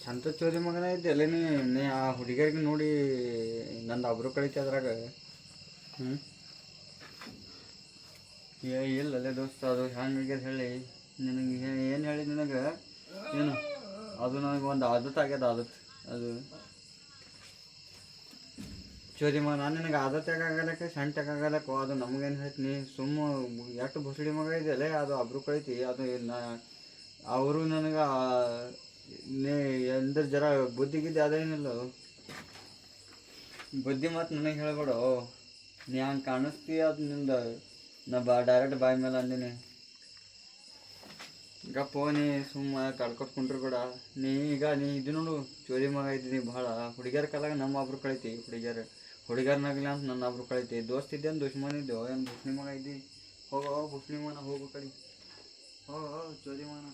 ಅಂತ ಚೋರಿ ಮಗನ ಇದ್ದೆಲ್ಲ ನೀ ಆ ಹುಡುಗಿಯರಿಗೆ ನೋಡಿ ನಂದು ಅಬ್ರು ಕಳೀತಿ ಅದ್ರಾಗ. ಹ್ಞೂ ಇಲ್ಲಲ್ಲೇ ದೋಸ್ತ ಅದು ಹೆಂಗಾಗ್ಯದ ಹೇಳಿ ನಿನಗೆ ಏನು ಹೇಳಿ ನಿನಗೆ ಏನು ಅದು ನನಗೆ ಒಂದು ಆದತ್ ಆಗ್ಯದ ಆದತ್ ಅದು ಚೋರಿ ಮಗ. ನಾನು ನಿನಗೆ ಆದತ್ತಾಗ ಆಗಲಕ್ಕೆ ಸಂಟ್ಯಾಗಲಕ್ಕೋ ಅದು ನಮಗೇನು ಹೇಳ್ತೀನಿ ಸುಮ್ಮ ಎಷ್ಟು ಬುಸುಡಿ ಮಗ ಇದೆಯಲ್ಲ ಅದು ಅಬ್ರು ಕಳೀತಿ ಅದು ಅವರು ನನಗೆ ನೀ ಎಂದ್ರೆ ಜರ ಬುದ್ಧಿಗಿದ್ದು ಅದೇನಿಲ್ಲ ಬುದ್ಧಿ ಮತ್ತು ನನಗೆ ಹೇಳ್ಬೇಡು. ನೀ ಹಂಗೆ ಕಾಣಿಸ್ತೀಯ ಅದು ನಿಂದ ನಾ ಡೈರೆಕ್ಟ್ ಬಾಯಿ ಮೇಲೆ ಅಂದಿನಿ ಗಪ್ಪೋ. ನೀ ಸುಮ್ಮ ಕಳ್ಕೊತ್ಕೊಂಡ್ರು ಕೂಡ ನೀ ಇದು ನೋಡು ಚೋರಿ ಮಗ ಇದ್ದೀನಿ ಭಾಳ ಹುಡುಗಿಯರ ಕಾಲಾಗ ನಮ್ಮ ಒಬ್ರು ಕಳೀತಿ ಹುಡುಗಿಯರ್ನಾಗಿಲ್ಲ ಅಂತ ನನ್ನ ಒಬ್ರು ಕಳೀತಿ. ದೋಸ್ತ ಇದ್ದೇನು ದುಶ್ಮನ್ ಇದ್ದೆವು ಏನು ಬುಸ್ಲಿ ಮಗ ಇದ್ದಿ. ಹೋಗೋ ಬುಸ್ಲಿ ಮಗನ ಹೋಗೋ ಕಡೆ ಹೋಗೋ ಚೋರಿ ಮಗನ.